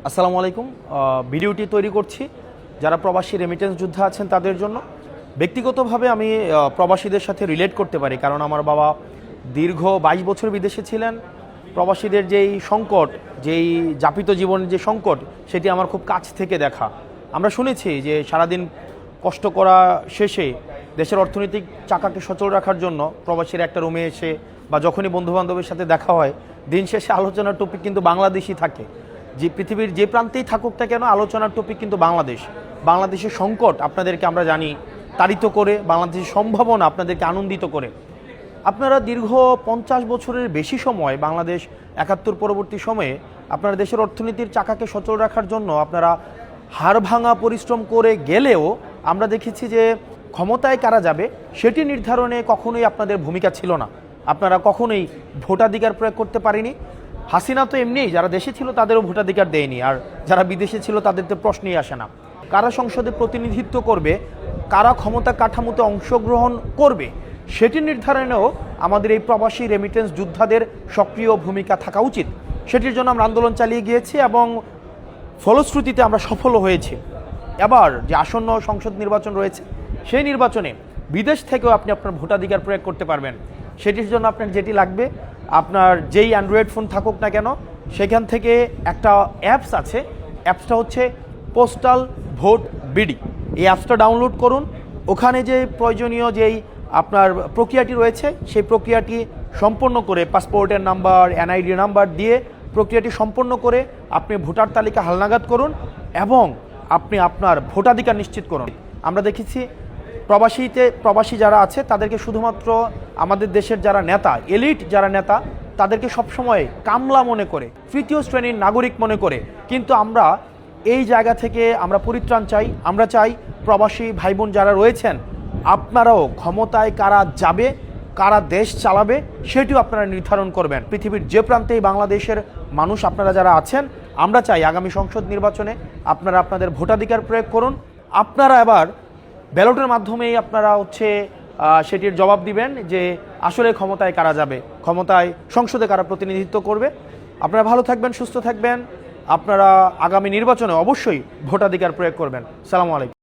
আসসালামু আলাইকুম। ভিডিওটি তৈরি করছি যারা প্রবাসী রেমিটেন্স যোদ্ধা আছেন তাদের জন্য। ব্যক্তিগতভাবে আমি প্রবাসীদের সাথে রিলেট করতে পারি, কারণ আমার বাবা দীর্ঘ 22 বছর বিদেশে ছিলেন। প্রবাসীদের যেই সংকট, যেই যাপিত জীবনের যে সংকট, সেটি আমার খুব কাছ থেকে দেখা। আমরা শুনেছি যে সারাদিন কষ্ট করা শেষে দেশের অর্থনৈতিক চাকাকে সচল রাখার জন্য প্রবাসীরা একটা রুমে এসে বা যখনই বন্ধুবান্ধবের সাথে দেখা হয়, দিন শেষে আলোচনার টপিক কিন্তু বাংলাদেশই থাকে। যে পৃথিবীর যে প্রান্তেই থাকুক না কেন, আলোচনার টপিক কিন্তু বাংলাদেশের সংকট আপনাদেরকে আমরা জানি তাড়িত করে, বাংলাদেশের সম্ভাবনা আপনাদেরকে আনন্দিত করে। আপনারা দীর্ঘ 50 বছরের বেশি সময় বাংলাদেশ 71 পরবর্তী সময়ে আপনারা দেশের অর্থনীতির চাকাকে সচল রাখার জন্য আপনারা হাড় ভাঙা পরিশ্রম করে গেলেও আমরা দেখেছি যে ক্ষমতায় কারা যাবে সেটি নির্ধারণে কখনোই আপনাদের ভূমিকা ছিল না। আপনারা কখনোই ভোটাধিকার প্রয়োগ করতে পারেনি। হাসিনা তো এমনিই যারা দেশে ছিল তাদেরও ভোটাধিকার দেয়নি, আর যারা বিদেশে ছিল তাদের তো প্রশ্নই আসে না। কারা সংসদে প্রতিনিধিত্ব করবে, কারা ক্ষমতা কাঠামোতে অংশগ্রহণ করবে, সেটি নির্ধারণেও আমাদের এই প্রবাসী রেমিটেন্স যোদ্ধাদের সক্রিয় ভূমিকা থাকা উচিত। সেটির জন্য আমরা আন্দোলন চালিয়ে গিয়েছি এবং ফলশ্রুতিতে আমরা সফল হয়েছি। এবার যে আসন্ন সংসদ নির্বাচন রয়েছে, সেই নির্বাচনে বিদেশ থেকেও আপনি আপনার ভোটাধিকার প্রয়োগ করতে পারবেন। সেটির জন্য আপনার যেটি লাগবে, আপনার যেই অ্যান্ড্রয়েড ফোন থাকুক না কেন, সেখান থেকে একটা অ্যাপস আছে। অ্যাপসটা হচ্ছে পোস্টাল ভোট বিডি। এই অ্যাপসটা ডাউনলোড করুন। ওখানে যে প্রয়োজনীয় যেই আপনার প্রক্রিয়াটি রয়েছে, সেই প্রক্রিয়াটি সম্পন্ন করে পাসপোর্টের নাম্বার, এনআইডি নাম্বার দিয়ে প্রক্রিয়াটি সম্পন্ন করে আপনি ভোটার তালিকা হালনাগাদ করুন এবং আপনি আপনার ভোটাধিকার নিশ্চিত করুন। আমরা দেখেছি প্রবাসী যারা আছে তাদেরকে শুধুমাত্র আমাদের দেশের যারা নেতা, এলিট যারা নেতা, তাদেরকে সবসময় কামলা মনে করে, তৃতীয় শ্রেণীর নাগরিক মনে করে। কিন্তু আমরা এই জায়গা থেকে আমরা পরিত্রাণ চাই। আমরা চাই প্রবাসী ভাই বোন যারা রয়েছেন, আপনারাও ক্ষমতায় কারা যাবে, কারা দেশ চালাবে, সেটিও আপনারা নির্ধারণ করবেন। পৃথিবীর যে প্রান্তেই বাংলাদেশের মানুষ আপনারা যারা আছেন, আমরা চাই আগামী সংসদ নির্বাচনে আপনারা আপনাদের ভোটাধিকার প্রয়োগ করুন। আপনারা এবার ব্যালটের মাধ্যমেই আপনারা সেটির জবাব দিবেন যে আসলে ক্ষমতায় কারা যাবে, ক্ষমতায় সংসদে কারা প্রতিনিধিত্ব করবে। আপনারা ভালো থাকবেন, সুস্থ থাকবেন। আপনারা আগামী নির্বাচনে অবশ্যই ভোটাধিকার প্রয়োগ করবেন। সালামু আলাইকুম।